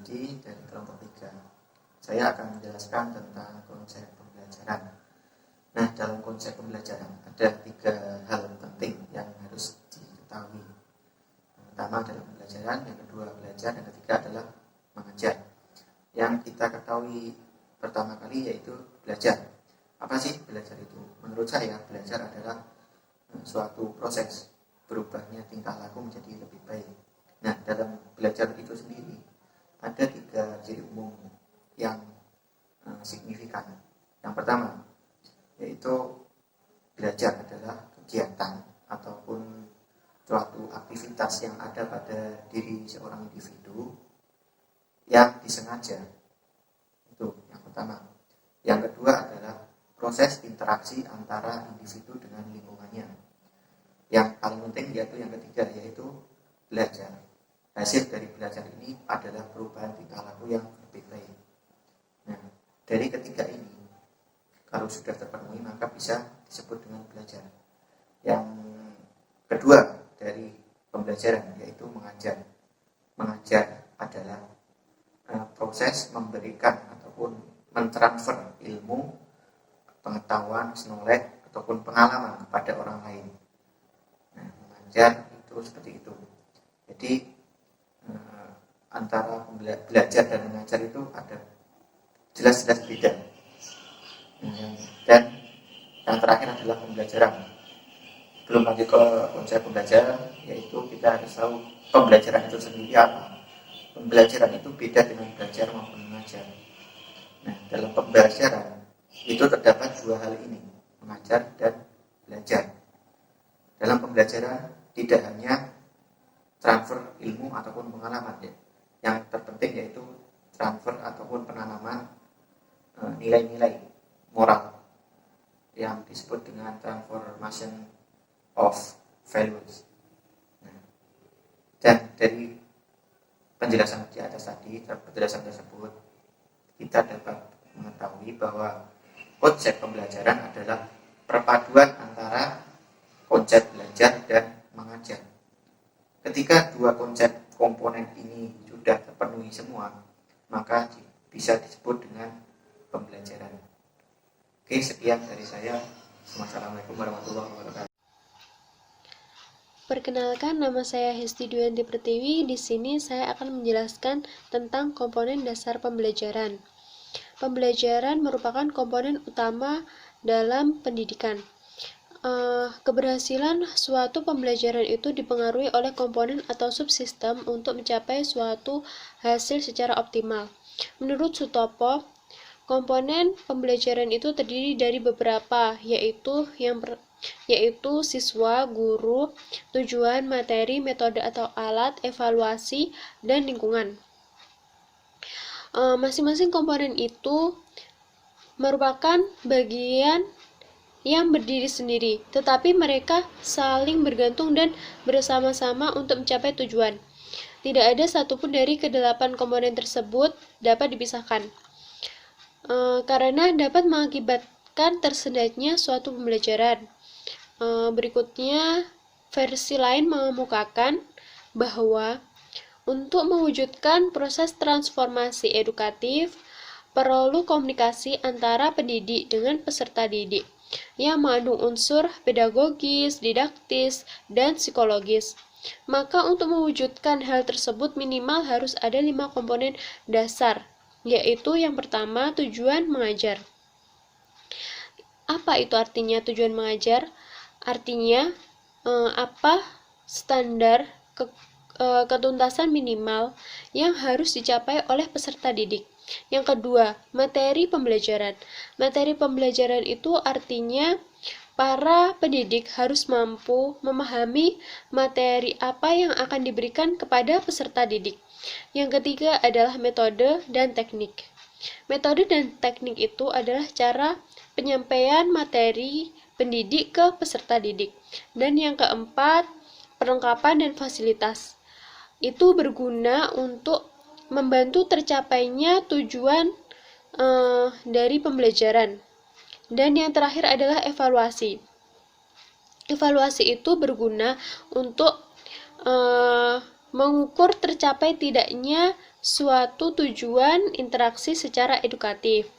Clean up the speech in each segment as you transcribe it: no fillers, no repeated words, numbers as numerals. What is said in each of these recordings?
Kusnadi dari kelompok 3. Saya akan menjelaskan tentang konsep pembelajaran. Nah, dalam konsep pembelajaran ada 3 hal penting yang harus diketahui. Yang pertama adalah pembelajaran, yang kedua belajar, yang ketiga adalah mengajar. Yang kita ketahui pertama kali yaitu belajar. Apa sih belajar itu? Menurut saya belajar adalah suatu proses berubahnya tingkah laku menjadi lebih baik. Nah, dalam belajar itu sendiri ada 3 ciri umum yang signifikan. Yang pertama yaitu belajar adalah kegiatan ataupun suatu aktivitas yang ada pada diri seorang individu yang disengaja. Itu yang pertama. Yang kedua adalah proses interaksi antara individu dengan lingkungannya. Yang paling penting yaitu yang ketiga, yaitu belajar. Hasil dari belajar ini adalah perubahan tingkah laku yang lebih baik. Nah, dari ketiga ini, kalau sudah terpenuhi maka bisa disebut dengan belajar. Yang kedua dari pembelajaran yaitu mengajar. Mengajar adalah proses memberikan ataupun mentransfer ilmu, pengetahuan, knowledge ataupun pengalaman kepada orang lain. Nah, mengajar itu seperti itu. Jadi antara belajar dan mengajar itu ada jelas-jelas beda. Dan yang terakhir adalah pembelajaran. Belum lagi ke konsep pembelajaran, yaitu kita harus tahu pembelajaran itu sendiri apa. Pembelajaran itu beda dengan belajar maupun mengajar. Nah, dalam pembelajaran itu terdapat 2 hal ini, mengajar dan belajar. Dalam pembelajaran tidak hanya transfer ilmu ataupun pengalaman, ya. Yang terpenting yaitu transfer ataupun penanaman nilai-nilai moral yang disebut dengan transformation of values. Nah, dan dari penjelasan di atas tadi, penjelasan tersebut kita dapat mengetahui bahwa konsep pembelajaran adalah perpaduan antara konsep belajar dan mengajar. Ketika 2 konsep komponen ini sudah terpenuhi semua, maka bisa disebut dengan pembelajaran. Oke, sekian dari saya. Wassalamualaikum warahmatullahi wabarakatuh. Perkenalkan, nama saya Hesti Duyanti Pertiwi. Di sini saya akan menjelaskan tentang komponen dasar pembelajaran. Pembelajaran merupakan komponen utama dalam pendidikan. Keberhasilan suatu pembelajaran itu dipengaruhi oleh komponen atau subsistem untuk mencapai suatu hasil secara optimal. Menurut Sutopo, komponen pembelajaran itu terdiri dari beberapa, yaitu siswa, guru, tujuan, materi, metode atau alat, evaluasi, dan lingkungan. Masing-masing komponen itu merupakan bagian yang berdiri sendiri, tetapi mereka saling bergantung dan bersama-sama untuk mencapai tujuan. Tidak ada satupun dari ke-8 komponen tersebut dapat dipisahkan, karena dapat mengakibatkan tersendatnya suatu pembelajaran. Berikutnya, versi lain mengemukakan bahwa untuk mewujudkan proses transformasi edukatif, perlu komunikasi antara pendidik dengan peserta didik yang mengandung unsur pedagogis, didaktis, dan psikologis. Maka untuk mewujudkan hal tersebut minimal harus ada 5 komponen dasar, yaitu yang pertama, tujuan mengajar. Apa itu artinya tujuan mengajar? Artinya, apa standar ketuntasan minimal yang harus dicapai oleh peserta didik. Yang kedua, materi pembelajaran. Materi pembelajaran itu artinya para pendidik harus mampu memahami materi apa yang akan diberikan kepada peserta didik. Yang ketiga adalah metode dan teknik. Metode dan teknik itu adalah cara penyampaian materi pendidik ke peserta didik. Dan yang keempat, perlengkapan dan fasilitas. Itu berguna untuk membantu tercapainya tujuan dari pembelajaran. Dan yang terakhir adalah evaluasi. Evaluasi itu berguna untuk mengukur tercapai tidaknya suatu tujuan interaksi secara edukatif.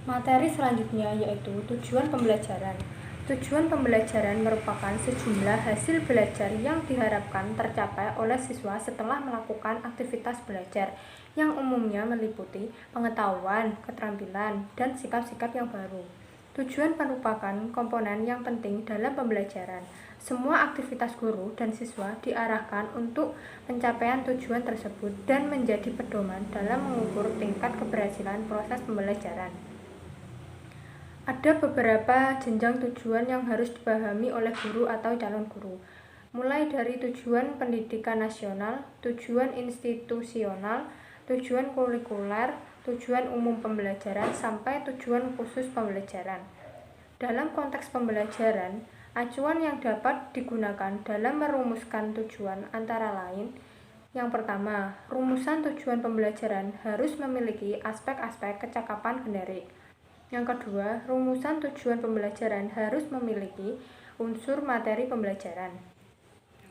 Materi selanjutnya yaitu tujuan pembelajaran. Tujuan pembelajaran merupakan sejumlah hasil belajar yang diharapkan tercapai oleh siswa setelah melakukan aktivitas belajar yang umumnya meliputi pengetahuan, keterampilan, dan sikap-sikap yang baru. Tujuan merupakan komponen yang penting dalam pembelajaran. Semua aktivitas guru dan siswa diarahkan untuk pencapaian tujuan tersebut dan menjadi pedoman dalam mengukur tingkat keberhasilan proses pembelajaran. Ada beberapa jenjang tujuan yang harus dipahami oleh guru atau calon guru, mulai dari tujuan pendidikan nasional, tujuan institusional, tujuan kurikuler, tujuan umum pembelajaran, sampai tujuan khusus pembelajaran. Dalam konteks pembelajaran, acuan yang dapat digunakan dalam merumuskan tujuan antara lain: yang pertama, rumusan tujuan pembelajaran harus memiliki aspek-aspek kecakapan generik. Yang kedua, rumusan tujuan pembelajaran harus memiliki unsur materi pembelajaran.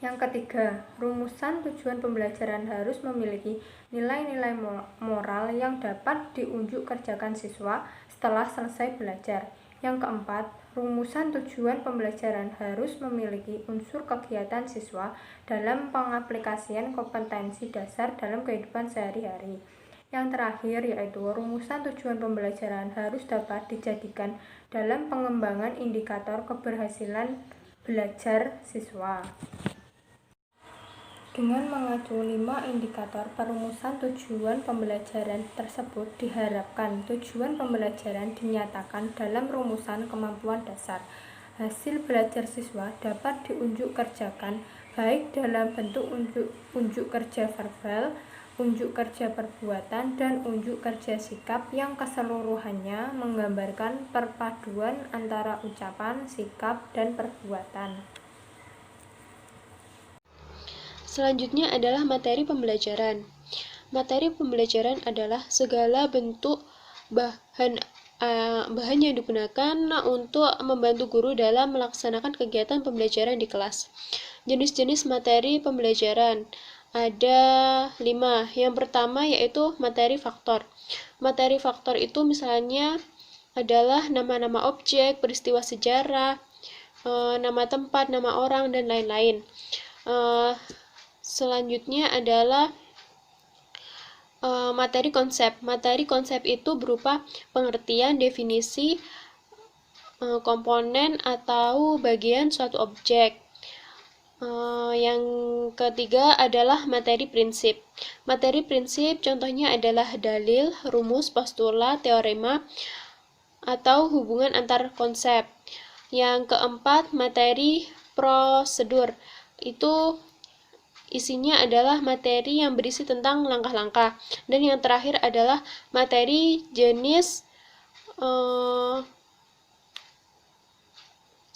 Yang ketiga, rumusan tujuan pembelajaran harus memiliki nilai-nilai moral yang dapat diunjuk kerjakan siswa setelah selesai belajar. Yang keempat, rumusan tujuan pembelajaran harus memiliki unsur kegiatan siswa dalam pengaplikasian kompetensi dasar dalam kehidupan sehari-hari. Yang terakhir yaitu rumusan tujuan pembelajaran harus dapat dijadikan dalam pengembangan indikator keberhasilan belajar siswa. Dengan mengacu 5 indikator perumusan tujuan pembelajaran tersebut, diharapkan tujuan pembelajaran dinyatakan dalam rumusan kemampuan dasar. Hasil belajar siswa dapat diunjuk kerjakan baik dalam bentuk unjuk kerja verbal, unjuk kerja perbuatan, dan unjuk kerja sikap yang keseluruhannya menggambarkan perpaduan antara ucapan, sikap, dan perbuatan. Selanjutnya adalah materi pembelajaran. Materi pembelajaran adalah segala bentuk bahan yang digunakan untuk membantu guru dalam melaksanakan kegiatan pembelajaran di kelas. Jenis-jenis materi pembelajaran ada 5. Yang pertama yaitu materi faktor. Materi faktor itu misalnya adalah nama-nama objek, peristiwa sejarah, nama tempat, nama orang, dan lain-lain. Selanjutnya adalah materi konsep. Materi konsep itu berupa pengertian, definisi, komponen atau bagian suatu objek. Yang ketiga adalah materi prinsip. Materi prinsip contohnya adalah dalil, rumus, postulat, teorema, atau hubungan antar konsep. Yang keempat, materi prosedur. Itu isinya adalah materi yang berisi tentang langkah-langkah. Dan yang terakhir adalah materi jenis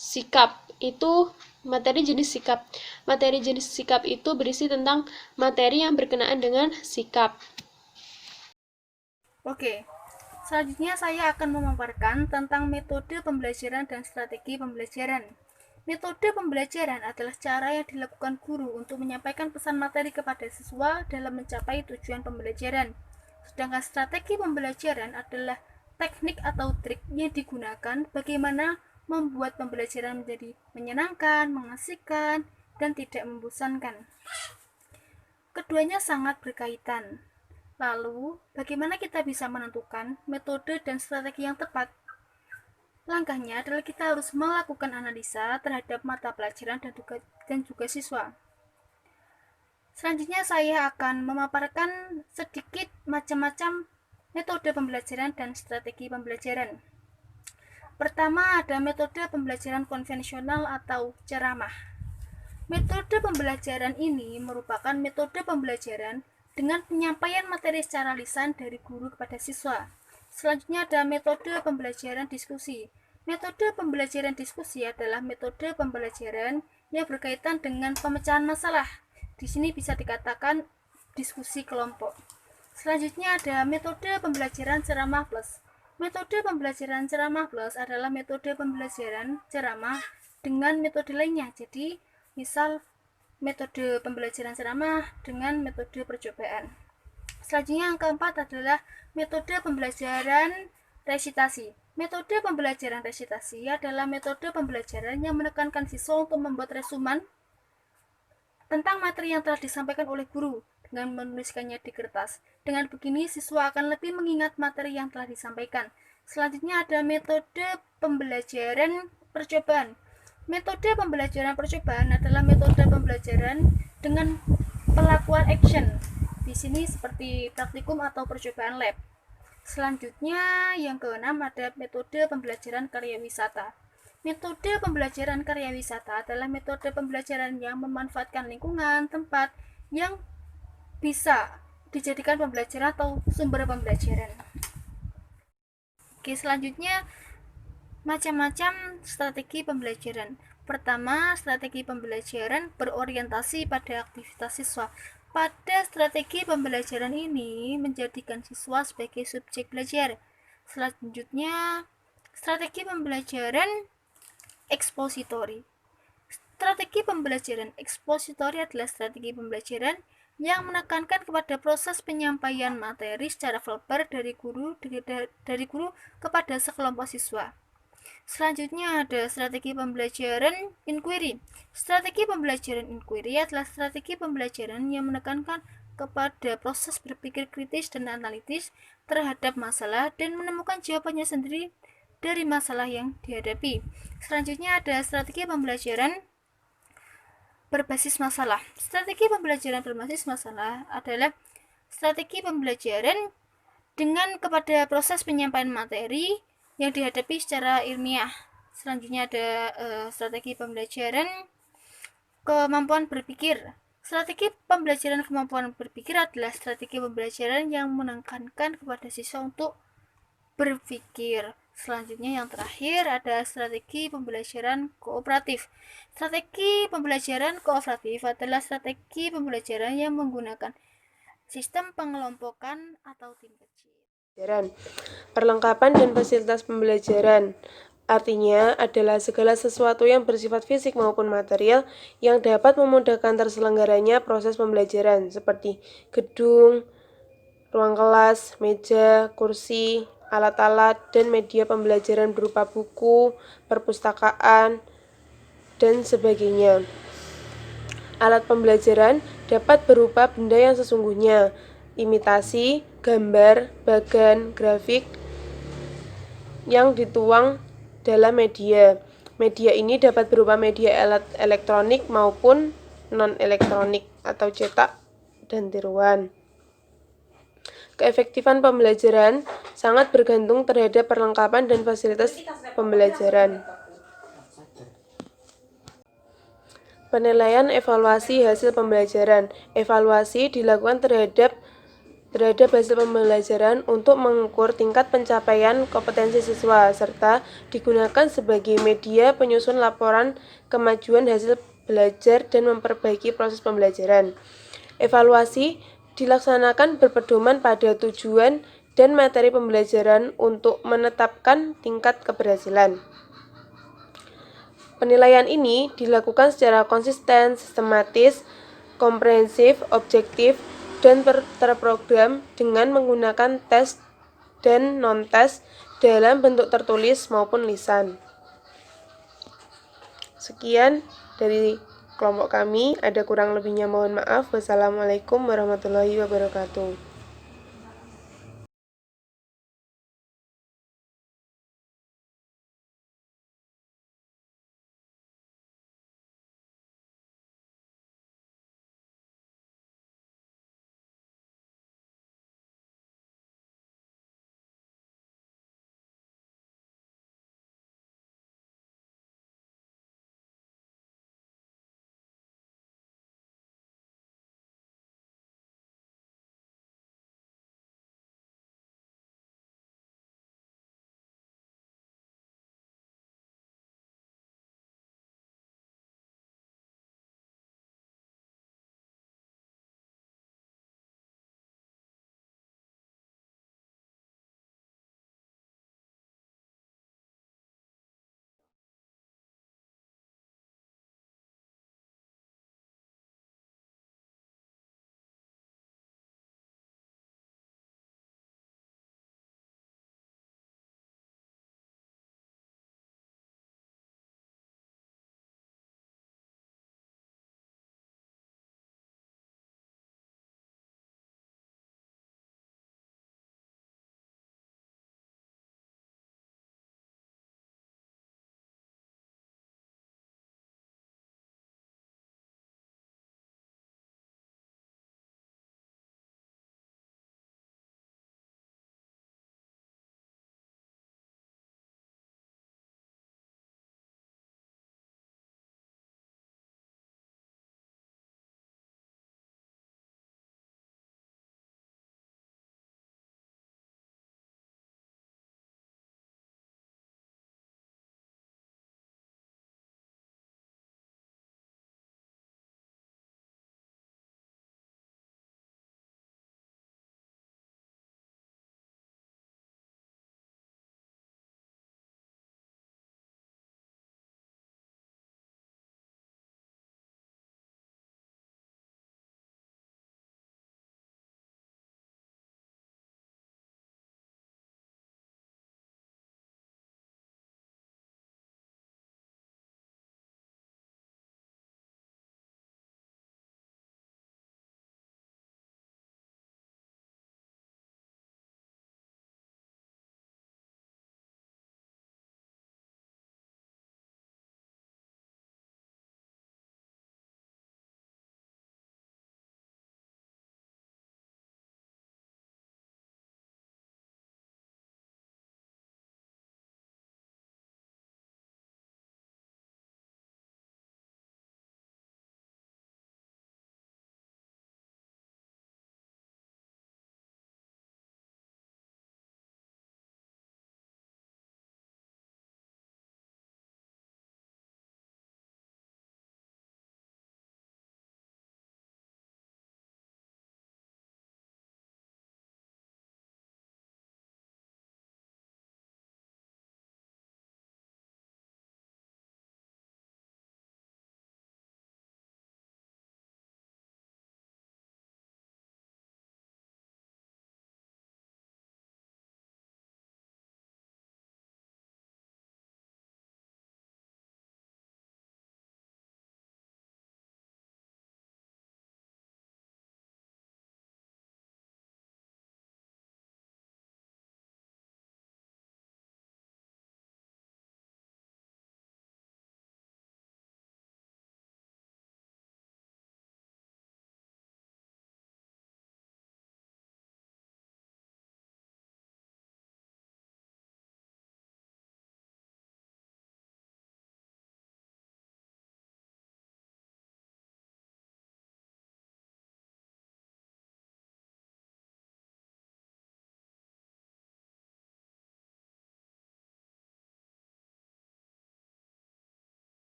sikap. Itu materi jenis sikap. Materi jenis sikap itu berisi tentang materi yang berkenaan dengan sikap. Oke, selanjutnya saya akan memaparkan tentang metode pembelajaran dan strategi pembelajaran. Metode pembelajaran adalah cara yang dilakukan guru untuk menyampaikan pesan materi kepada siswa dalam mencapai tujuan pembelajaran. Sedangkan strategi pembelajaran adalah teknik atau trik yang digunakan bagaimana membuat pembelajaran menjadi menyenangkan, mengasihkan, dan tidak membosankan. Keduanya sangat berkaitan. Lalu, bagaimana kita bisa menentukan metode dan strategi yang tepat? Langkahnya adalah kita harus melakukan analisa terhadap mata pelajaran dan juga siswa. Selanjutnya saya akan memaparkan sedikit macam-macam metode pembelajaran dan strategi pembelajaran. Pertama ada metode pembelajaran konvensional atau ceramah. Metode pembelajaran ini merupakan metode pembelajaran dengan penyampaian materi secara lisan dari guru kepada siswa. Selanjutnya ada metode pembelajaran diskusi. Metode pembelajaran diskusi adalah metode pembelajaran yang berkaitan dengan pemecahan masalah. Di sini bisa dikatakan diskusi kelompok. Selanjutnya ada metode pembelajaran ceramah plus. Metode pembelajaran ceramah plus adalah metode pembelajaran ceramah dengan metode lainnya. Jadi, misal metode pembelajaran ceramah dengan metode percobaan. Selanjutnya yang keempat adalah metode pembelajaran resitasi. Metode pembelajaran resitasi adalah metode pembelajaran yang menekankan siswa untuk membuat resumen tentang materi yang telah disampaikan oleh guru dengan menuliskannya di kertas. Dengan begini, siswa akan lebih mengingat materi yang telah disampaikan. Selanjutnya ada metode pembelajaran percobaan. Metode pembelajaran percobaan adalah metode pembelajaran dengan pelakuan action. Di sini seperti praktikum atau percobaan lab. Selanjutnya yang keenam ada metode pembelajaran karya wisata. Metode pembelajaran karya wisata adalah metode pembelajaran yang memanfaatkan lingkungan, tempat yang bisa dijadikan pembelajaran atau sumber pembelajaran. Oke, selanjutnya macam-macam strategi pembelajaran. Pertama, strategi pembelajaran berorientasi pada aktivitas siswa. Pada strategi pembelajaran ini menjadikan siswa sebagai subjek belajar. Selanjutnya, strategi pembelajaran ekspositori. Strategi pembelajaran ekspositori adalah strategi pembelajaran yang menekankan kepada proses penyampaian materi secara verbal dari guru kepada sekelompok siswa. Selanjutnya ada strategi pembelajaran inquiry. Strategi pembelajaran inquiry adalah strategi pembelajaran yang menekankan kepada proses berpikir kritis dan analitis terhadap masalah dan menemukan jawabannya sendiri dari masalah yang dihadapi. Selanjutnya ada strategi pembelajaran berbasis masalah. Strategi pembelajaran berbasis masalah adalah strategi pembelajaran dengan kepada proses penyampaian materi yang dihadapi secara ilmiah. Selanjutnya ada strategi pembelajaran kemampuan berpikir. Strategi pembelajaran kemampuan berpikir adalah strategi pembelajaran yang menekankan kepada siswa untuk berpikir. Selanjutnya yang terakhir ada strategi pembelajaran kooperatif. Strategi pembelajaran kooperatif adalah strategi pembelajaran yang menggunakan sistem pengelompokan atau tim kecil. Perlengkapan dan fasilitas pembelajaran artinya adalah segala sesuatu yang bersifat fisik maupun material yang dapat memudahkan terselenggaranya proses pembelajaran seperti gedung, ruang kelas, meja, kursi, alat-alat, dan media pembelajaran berupa buku, perpustakaan, dan sebagainya. Alat pembelajaran dapat berupa benda yang sesungguhnya, imitasi, gambar, bagan, grafik yang dituang dalam media. Media ini dapat berupa media elektronik maupun non-elektronik atau cetak dan tiruan. Keefektifan pembelajaran sangat bergantung terhadap perlengkapan dan fasilitas pembelajaran. Penilaian evaluasi hasil pembelajaran. Evaluasi dilakukan terhadap hasil pembelajaran untuk mengukur tingkat pencapaian kompetensi siswa, serta digunakan sebagai media penyusun laporan kemajuan hasil belajar dan memperbaiki proses pembelajaran. Evaluasi dilaksanakan berpedoman pada tujuan dan materi pembelajaran untuk menetapkan tingkat keberhasilan. Penilaian ini dilakukan secara konsisten, sistematis, komprehensif, objektif, dan terprogram dengan menggunakan tes dan non-tes dalam bentuk tertulis maupun lisan. Sekian dari kelompok kami, ada kurang lebihnya mohon maaf. Wassalamualaikum warahmatullahi wabarakatuh.